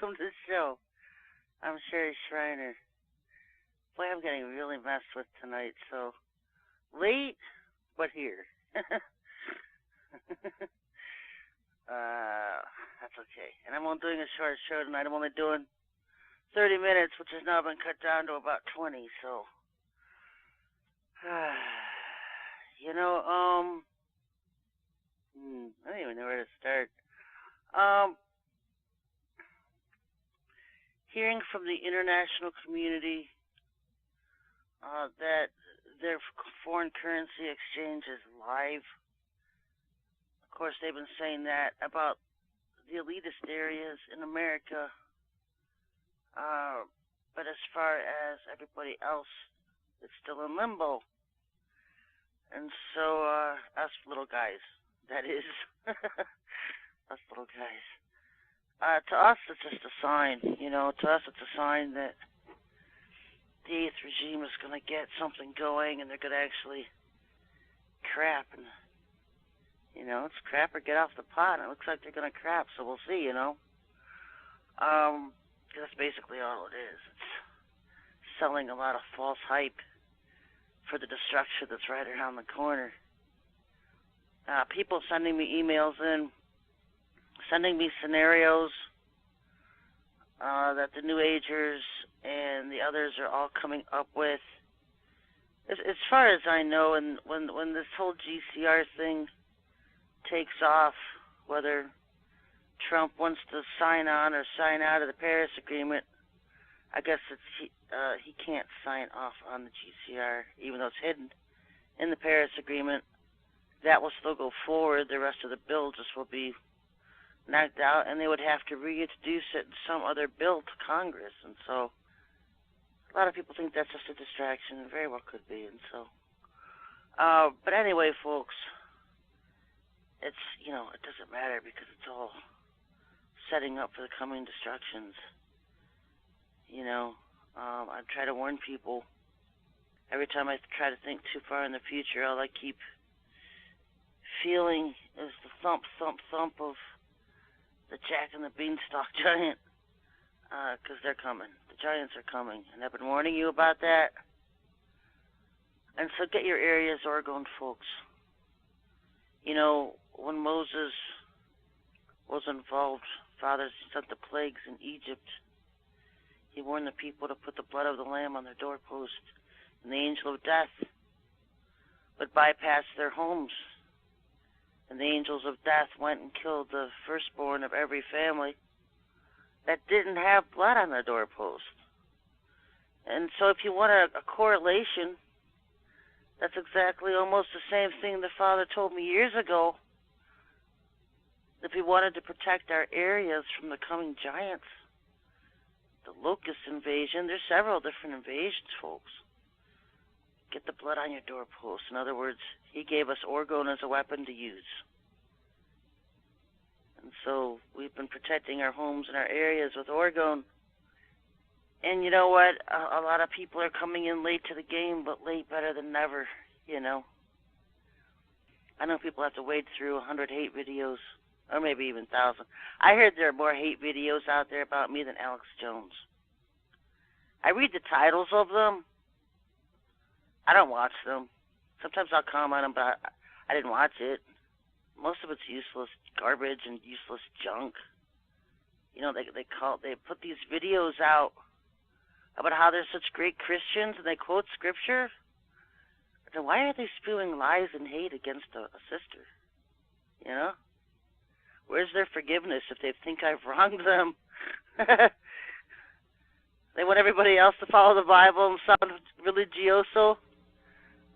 welcome to the show. I'm Sherry Shriner. Boy, I'm getting really messed with tonight, so late, but here. That's okay. And I'm only doing a short show tonight. I'm only doing 30 minutes, which has now been cut down to about 20, so. You know, I don't even know where to start. Hearing from the international community that their foreign currency exchange is live. Of course, they've been saying that about the elitist areas in America, but as far as everybody else, it's still in limbo. And so, us little guys, that is, us little guys. To us, it's just a sign, you know. To us, it's a sign that the 8th regime is going to get something going, and they're going to actually crap. And, you know, it's crap or get off the pot. And it looks like they're going to crap, so we'll see, you know. That's basically all it is. It's selling a lot of false hype for the destruction that's right around the corner. People sending me emails in, sending me scenarios that the New Agers and the others are all coming up with. As far as I know, and when this whole GCR thing takes off, whether Trump wants to sign on or sign out of the Paris Agreement, I guess he can't sign off on the GCR, even though it's hidden in the Paris Agreement. That will still go forward. The rest of the bill just will be knocked out, and they would have to reintroduce it in some other bill to Congress. And so a lot of people think that's just a distraction, and very well could be. And so, but anyway, folks, it's, you know, it doesn't matter because it's all setting up for the coming destructions. You know, I try to warn people. Every time I try to think too far in the future, all I keep feeling is the thump, thump, thump of the Jack and the Beanstalk giant, because they're coming. The giants are coming, and I've been warning you about that. And so get your areas orgone, folks. You know, when Moses was involved, Father sent the plagues in Egypt. He warned the people to put the blood of the lamb on their doorpost, and the angel of death would bypass their homes. And the angels of death went and killed the firstborn of every family that didn't have blood on their doorpost. And so if you want a correlation, that's exactly almost the same thing the Father told me years ago. If we wanted to protect our areas from the coming giants, the locust invasion, there's several different invasions, folks. Get the blood on your doorpost. In other words, he gave us orgone as a weapon to use. And so we've been protecting our homes and our areas with orgone. And you know what? A lot of people are coming in late to the game, but late better than never, you know. I know people have to wade through 100 hate videos, or maybe even 1,000. I heard there are more hate videos out there about me than Alex Jones. I read the titles of them. I don't watch them. Sometimes I'll comment on them, but I didn't watch it. Most of it's useless garbage and useless junk. You know, they put these videos out about how they're such great Christians and they quote scripture. Then why are they spewing lies and hate against a sister? You know? Where's their forgiveness if they think I've wronged them? They want everybody else to follow the Bible and sound religioso,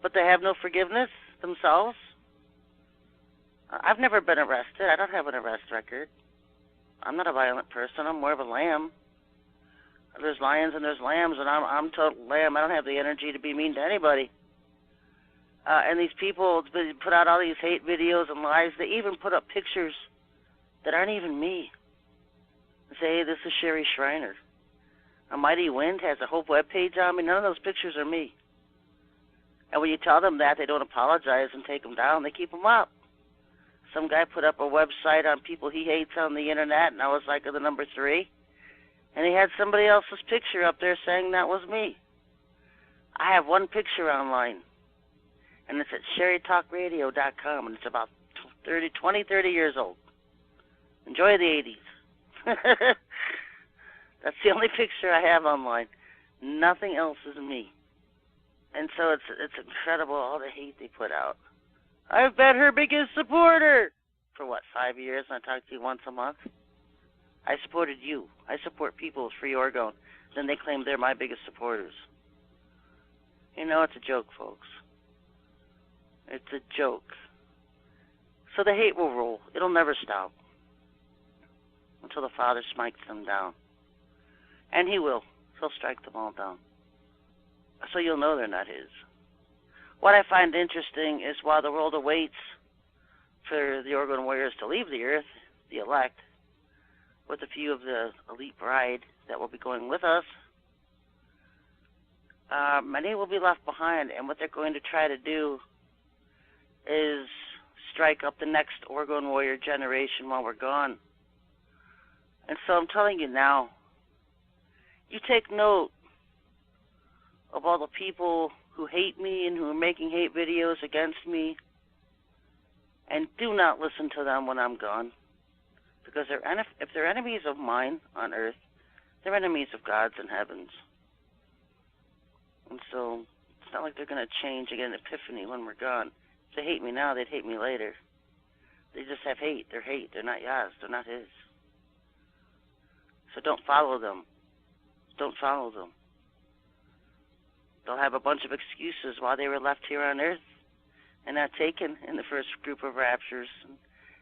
but they have no forgiveness themselves. I've never been arrested. I don't have an arrest record. I'm not a violent person. I'm more of a lamb. There's lions and there's lambs, and I'm total lamb. I don't have the energy to be mean to anybody. And these people put out all these hate videos and lies. They even put up pictures that aren't even me. And say, hey, this is Sherry Shriner. A Mighty Wind has a Hope webpage on me. None of those pictures are me. And when you tell them that, they don't apologize and take them down. They keep them up. Some guy put up a website on people he hates on the internet, and I was like the number 3. And he had somebody else's picture up there saying that was me. I have one picture online, and it's at sherrytalkradio.com, and it's about 20, 30 years old. Enjoy the 80s. That's the only picture I have online. Nothing else is me. And so it's incredible all the hate they put out. I've been her biggest supporter for, 5 years, and I talk to you once a month? I supported you. I support people with free orgone. Then they claim they're my biggest supporters. You know, it's a joke, folks. It's a joke. So the hate will roll. It'll never stop until the Father smites them down. And he will. He'll strike them all down. So you'll know they're not his. What I find interesting is while the world awaits for the orgone warriors to leave the earth, the elect, with a few of the elite bride that will be going with us, many will be left behind, and what they're going to try to do is strike up the next orgone warrior generation while we're gone. And so I'm telling you now, you take note of all the people who hate me and who are making hate videos against me, and do not listen to them when I'm gone, because if they're enemies of mine on earth, they're enemies of God's in heavens. And so it's not like they're going to change again, epiphany, when we're gone. If they hate me now, they'd hate me later. They just have hate. They're hate. They're not Yah's. They're not his. So don't follow them. Don't follow them. They'll have a bunch of excuses why they were left here on earth and not taken in the first group of raptures.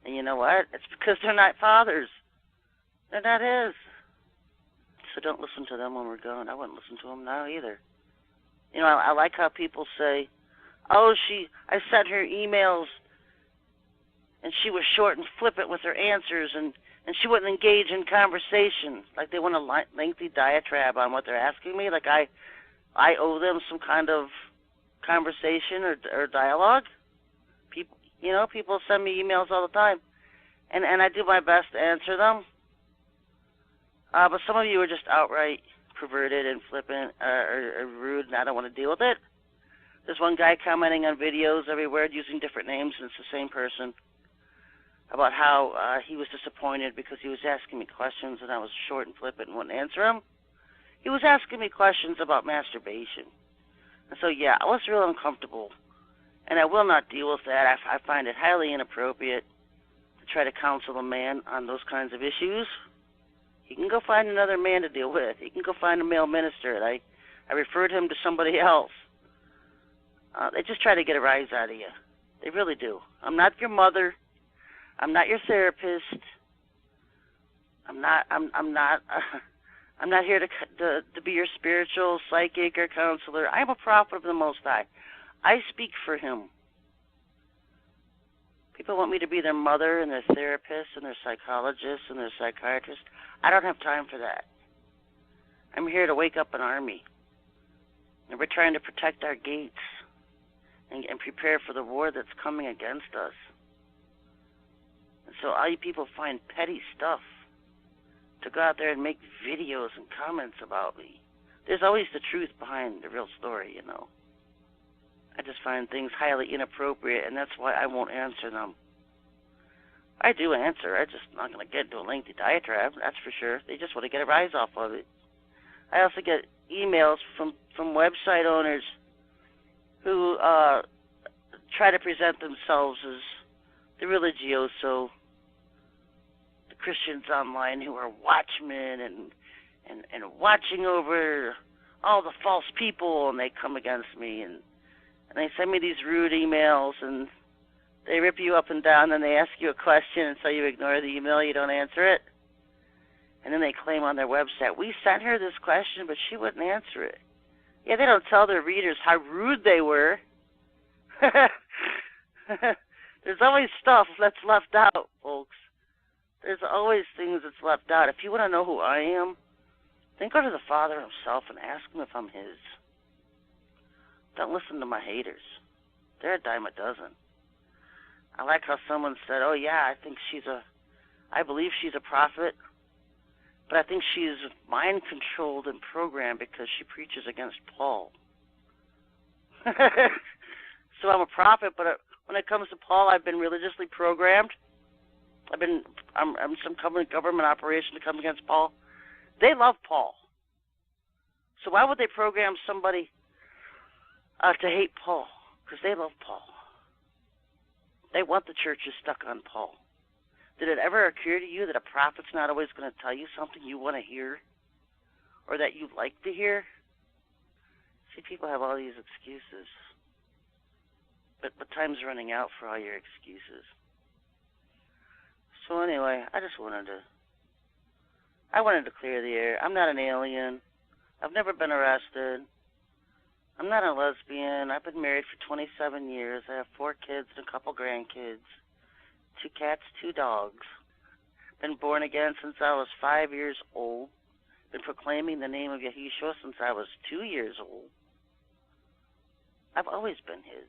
And you know what? It's because they're not Father's. They're not his. So don't listen to them when we're gone. I wouldn't listen to them now either. You know, I like how people say, oh, I sent her emails and she was short and flippant with her answers and she wouldn't engage in conversation. Like they want a lengthy diatribe on what they're asking me. Like I owe them some kind of conversation or dialogue. People send me emails all the time, and I do my best to answer them. But some of you are just outright perverted and flippant or rude, and I don't want to deal with it. There's one guy commenting on videos everywhere using different names, and it's the same person, about how he was disappointed because he was asking me questions and I was short and flippant and wouldn't answer him. He was asking me questions about masturbation. And so, yeah, I was real uncomfortable, and I will not deal with that. I find it highly inappropriate to try to counsel a man on those kinds of issues. He can go find another man to deal with. He can go find a male minister. And I referred him to somebody else. They just try to get a rise out of you. They really do. I'm not your mother. I'm not your therapist. I'm not here to be your spiritual, psychic, or counselor. I'm a prophet of the Most High. I speak for him. People want me to be their mother and their therapist and their psychologist and their psychiatrist. I don't have time for that. I'm here to wake up an army. And we're trying to protect our gates and prepare for the war that's coming against us. And so all you people find petty stuff to go out there and make videos and comments about me. There's always the truth behind the real story, you know. I just find things highly inappropriate, and that's why I won't answer them. I do answer. I'm just not going to get into a lengthy diatribe, that's for sure. They just want to get a rise off of it. I also get emails from website owners who try to present themselves as the religioso, the Christians online who are watchmen and watching over all the false people, and they come against me, and they send me these rude emails, and they rip you up and down, and they ask you a question, and so you ignore the email, you don't answer it. And then they claim on their website, we sent her this question, but she wouldn't answer it. Yeah, they don't tell their readers how rude they were. There's always stuff that's left out, folks. There's always things that's left out. If you want to know who I am, then go to the Father himself and ask him if I'm his. Don't listen to my haters. They're a dime a dozen. I like how someone said, oh yeah, I believe she's a prophet, But I think she's mind-controlled and programmed because she preaches against Paul. So I'm a prophet, but when it comes to Paul, I've been religiously programmed. I'm some government operation to come against Paul. They love Paul. So why would they program somebody to hate Paul? Because they love Paul. They want the churches stuck on Paul. Did it ever occur to you that a prophet's not always going to tell you something you want to hear or that you like to hear? See, people have all these excuses. But time's running out for all your excuses. So anyway, I wanted to clear the air. I'm not an alien. I've never been arrested. I'm not a lesbian. I've been married for 27 years. I have 4 kids and a couple grandkids. 2 cats, 2 dogs. Been born again since I was 5 years old. Been proclaiming the name of Yeshua since I was 2 years old. I've always been his.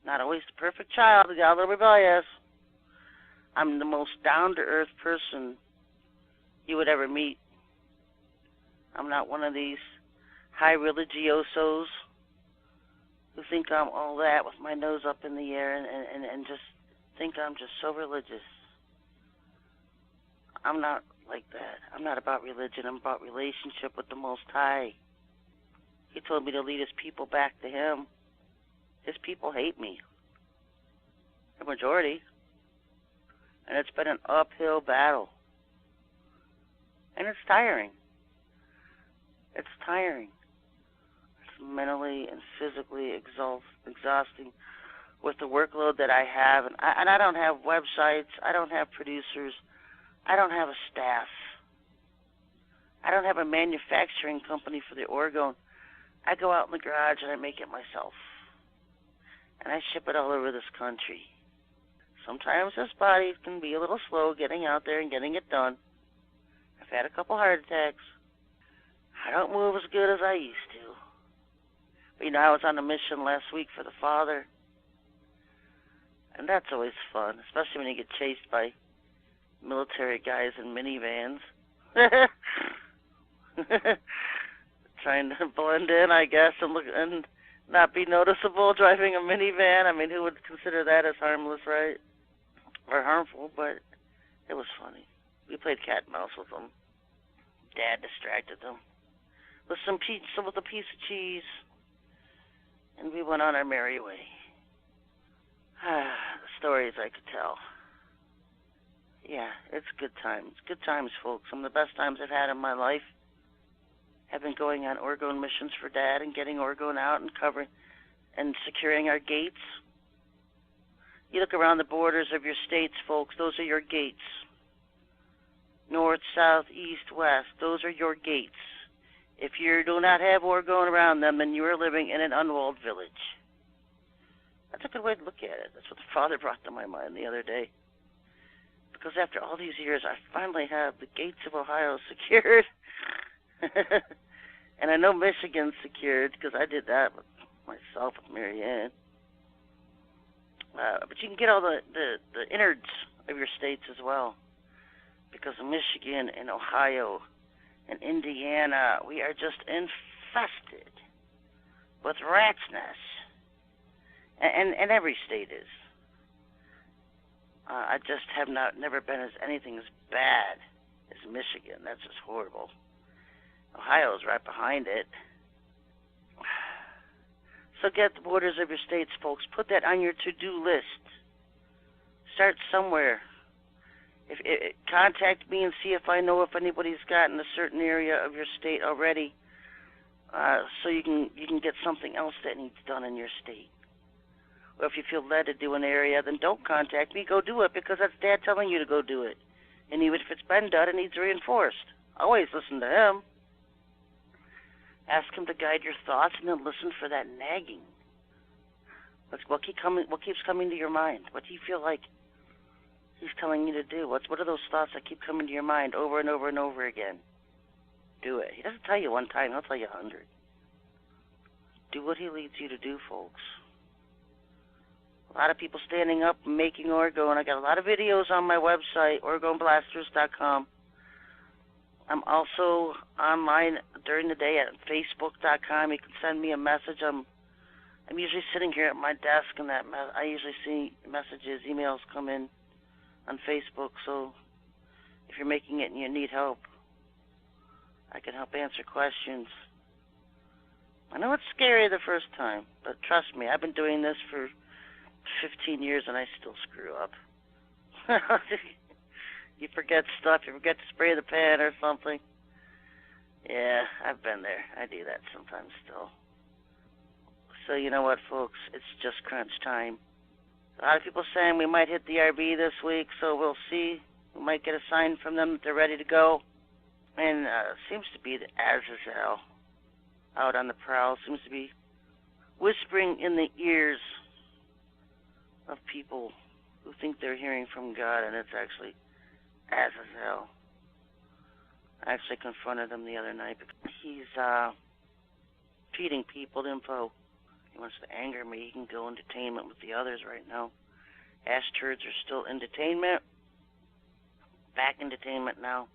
Not always the perfect child, I got a little rebellious. I'm the most down-to-earth person you would ever meet. I'm not one of these high religiosos who think I'm all that with my nose up in the air and just think I'm just so religious. I'm not like that. I'm not about religion. I'm about relationship with the Most High. He told me to lead his people back to him. His people hate me. The majority. And it's been an uphill battle. And it's tiring. It's tiring. It's mentally and physically exhausting with the workload that I have. And I don't have websites. I don't have producers. I don't have a staff. I don't have a manufacturing company for the orgone. I go out in the garage and I make it myself. And I ship it all over this country. Sometimes this body can be a little slow getting out there and getting it done. I've had a couple heart attacks. I don't move as good as I used to. But, you know, I was on a mission last week for the Father. And that's always fun, especially when you get chased by military guys in minivans. Trying to blend in, I guess, and not be noticeable driving a minivan. I mean, who would consider that as harmless, right? Or harmful, but it was funny. We played cat and mouse with them. Dad distracted them with with a piece of cheese, and we went on our merry way. The stories I could tell. Yeah, it's good times. Good times, folks. Some of the best times I've had in my life have been going on orgone missions for Dad and getting orgone out and covering and securing our gates. You look around the borders of your states, folks, those are your gates. North, south, east, west, those are your gates. If you do not have orgone around them, then you are living in an unwalled village. That's a good way to look at it. That's what the Father brought to my mind the other day. Because after all these years, I finally have the gates of Ohio secured. And I know Michigan's secured because I did that with myself with Mary Ann. But you can get all the innards of your states as well. Because of Michigan and Ohio and Indiana, we are just infested with rat's nests. And every state is. I just have never been as anything as bad as Michigan. That's just horrible. Ohio's right behind it. So get the borders of your states, folks. Put that on your to-do list. Start somewhere. Contact me and see if I know if anybody's gotten a certain area of your state already, so you can get something else that needs done in your state. Or if you feel led to do an area, then don't contact me. Go do it because that's Dad telling you to go do it. And even if it's been done, it needs reinforced. Always listen to him. Ask him to guide your thoughts, and then listen for that nagging. What keeps coming to your mind? What do you feel like he's telling you to do? What are those thoughts that keep coming to your mind over and over and over again? Do it. He doesn't tell you one time. He'll tell you 100. Do what he leads you to do, folks. A lot of people standing up and making orgone. I got a lot of videos on my website, orgoneblasters.com. I'm also online during the day at Facebook.com. You can send me a message. I'm usually sitting here at my desk, and I usually see messages, emails come in on Facebook. So if you're making it and you need help, I can help answer questions. I know it's scary the first time, but trust me, I've been doing this for 15 years and I still screw up. You forget stuff, you forget to spray the pan or something. Yeah, I've been there. I do that sometimes still. So you know what, folks, it's just crunch time. A lot of people saying we might hit the RV this week, so we'll see. We might get a sign from them that they're ready to go. And seems to be the Azazel out on the prowl, seems to be whispering in the ears of people who think they're hearing from God, and it's actually Azazel. I actually confronted him the other night because he's feeding people info. He wants to anger me. He can go in detainment with the others right now. Ash turds are still in detainment. Back in detainment now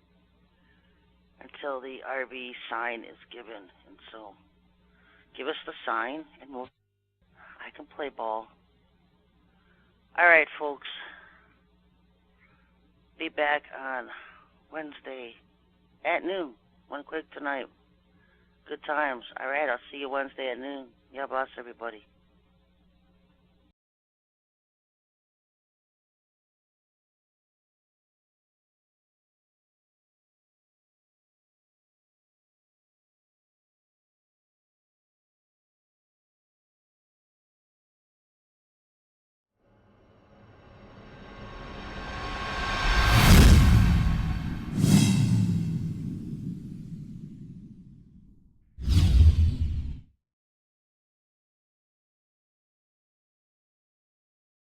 until the RV sign is given. And so give us the sign and I can play ball. All right, folks. Be back on Wednesday at noon. One quick tonight. Good times. All right, I'll see you Wednesday at noon. God bless everybody.